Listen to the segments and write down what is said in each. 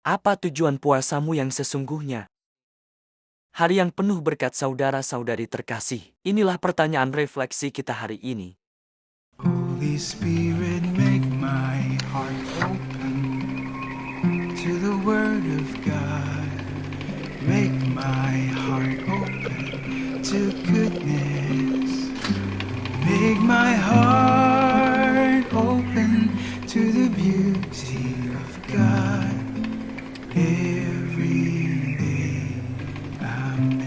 Apa tujuan puasamu yang sesungguhnya? Hari yang penuh berkat saudara-saudari terkasih. Inilah pertanyaan refleksi kita hari ini. Holy Spirit, make my heart open to the Word of God. Make my heart open to goodness. Make my heart open to the beauty of God every day. Amen.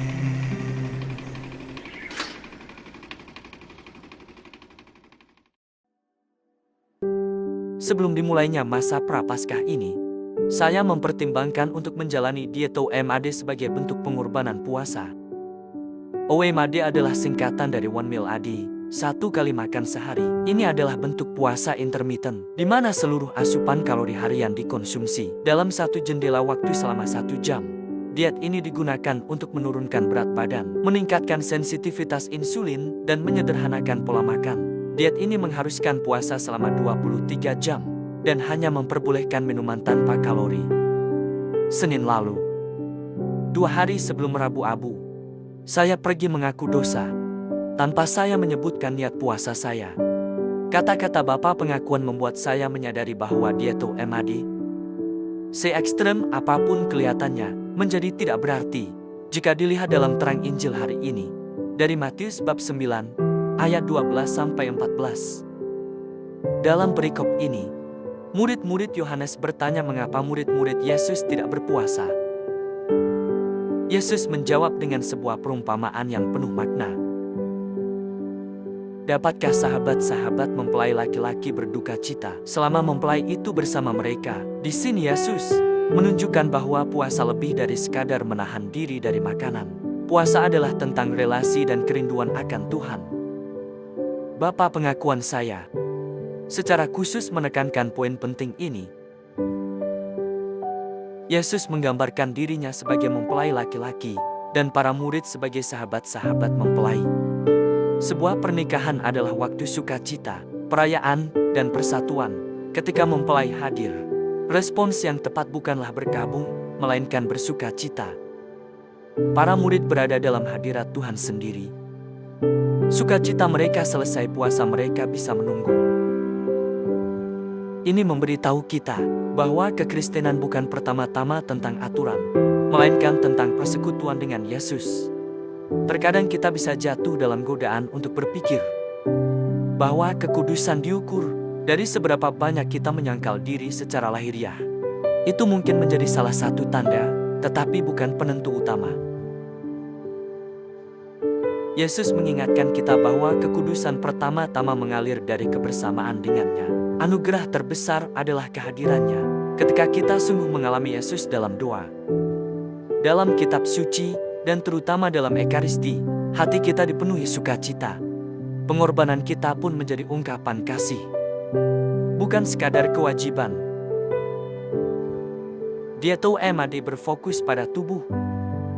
Sebelum dimulainya masa Prapaskah ini, saya mempertimbangkan untuk menjalani diet OMAD sebagai bentuk pengorbanan puasa. OMAD adalah singkatan dari One Meal a Day, satu kali makan sehari. Ini adalah bentuk puasa intermittent, di mana seluruh asupan kalori harian dikonsumsi dalam satu jendela waktu selama 1 jam. Diet ini digunakan untuk menurunkan berat badan, meningkatkan sensitivitas insulin, dan menyederhanakan pola makan. Diet ini mengharuskan puasa selama 23 jam, dan hanya memperbolehkan minuman tanpa kalori. Senin lalu, 2 hari sebelum Rabu Abu, saya pergi mengaku dosa, tanpa saya menyebutkan niat puasa saya. Kata-kata Bapak pengakuan membuat saya menyadari bahwa diet OMAD, se-ekstrem apapun kelihatannya, menjadi tidak berarti jika dilihat dalam terang Injil hari ini. Dari Matius bab 9, ayat 12-14. Dalam perikop ini, murid-murid Yohanes bertanya mengapa murid-murid Yesus tidak berpuasa. Yesus menjawab dengan sebuah perumpamaan yang penuh makna. Dapatkah sahabat-sahabat mempelai laki-laki berduka cita selama mempelai itu bersama mereka? Di sini Yesus menunjukkan bahwa puasa lebih dari sekadar menahan diri dari makanan. Puasa adalah tentang relasi dan kerinduan akan Tuhan. Bapa pengakuan saya secara khusus menekankan poin penting ini. Yesus menggambarkan dirinya sebagai mempelai laki-laki dan para murid sebagai sahabat-sahabat mempelai. Sebuah pernikahan adalah waktu sukacita, perayaan, dan persatuan. Ketika mempelai hadir, respons yang tepat bukanlah berkabung, melainkan bersukacita. Para murid berada dalam hadirat Tuhan sendiri. Sukacita mereka selesai puasa mereka bisa menunggu. Ini memberitahu kita bahwa kekristenan bukan pertama-tama tentang aturan, melainkan tentang persekutuan dengan Yesus. Terkadang kita bisa jatuh dalam godaan untuk berpikir bahwa kekudusan diukur dari seberapa banyak kita menyangkal diri secara lahiriah. Itu mungkin menjadi salah satu tanda, tetapi bukan penentu utama. Yesus mengingatkan kita bahwa kekudusan pertama-tama mengalir dari kebersamaan dengannya. Anugerah terbesar adalah kehadirannya ketika kita sungguh mengalami Yesus dalam doa, dalam kitab suci, dan terutama dalam Ekaristi. Hati kita dipenuhi sukacita. Pengorbanan kita pun menjadi ungkapan kasih, bukan sekadar kewajiban. Diet OMAD berfokus pada tubuh.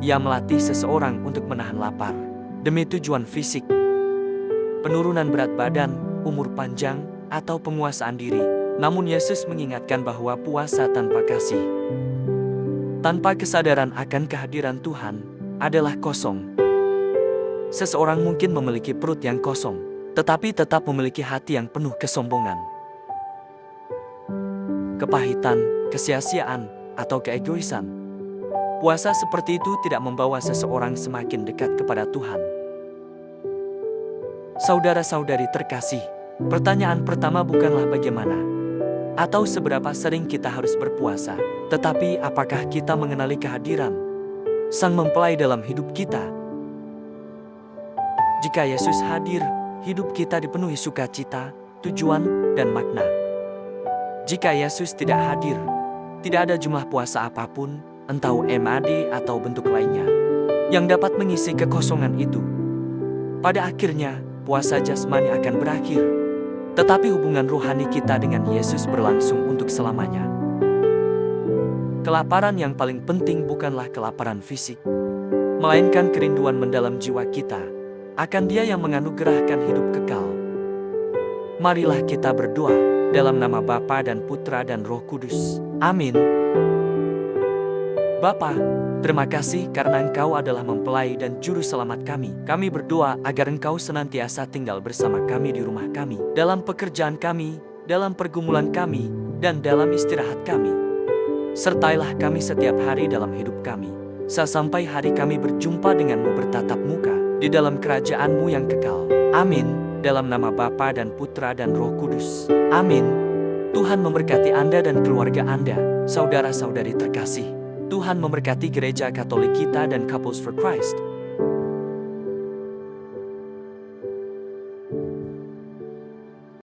Ia melatih seseorang untuk menahan lapar demi tujuan fisik, penurunan berat badan, umur panjang, atau penguasaan diri. Namun Yesus mengingatkan bahwa puasa tanpa kasih, tanpa kesadaran akan kehadiran Tuhan, adalah kosong. Seseorang mungkin memiliki perut yang kosong, tetapi tetap memiliki hati yang penuh kesombongan, kepahitan, kesia-siaan, atau keegoisan. Puasa seperti itu tidak membawa seseorang semakin dekat kepada Tuhan. Saudara-saudari terkasih, pertanyaan pertama bukanlah bagaimana atau seberapa sering kita harus berpuasa, tetapi apakah kita mengenali kehadiran Sang Mempelai dalam hidup kita. Jika Yesus hadir, hidup kita dipenuhi sukacita, tujuan, dan makna. Jika Yesus tidak hadir, tidak ada jumlah puasa apapun, entah OMAD atau bentuk lainnya, yang dapat mengisi kekosongan itu. Pada akhirnya, puasa jasmani akan berakhir, tetapi hubungan rohani kita dengan Yesus berlangsung untuk selamanya. Kelaparan yang paling penting bukanlah kelaparan fisik, melainkan kerinduan mendalam jiwa kita akan Dia yang menganugerahkan hidup kekal. Marilah kita berdoa dalam nama Bapa dan Putra dan Roh Kudus. Amin. Bapa, terima kasih karena Engkau adalah mempelai dan juru selamat kami. Kami berdoa agar Engkau senantiasa tinggal bersama kami di rumah kami, dalam pekerjaan kami, dalam pergumulan kami, dan dalam istirahat kami. Sertailah kami setiap hari dalam hidup kami, sampai hari kami berjumpa denganmu bertatap muka di dalam kerajaan-Mu yang kekal. Amin. Dalam nama Bapa dan Putra dan Roh Kudus. Amin. Tuhan memberkati Anda dan keluarga Anda, saudara-saudari terkasih. Tuhan memberkati Gereja Katolik kita dan Couples for Christ.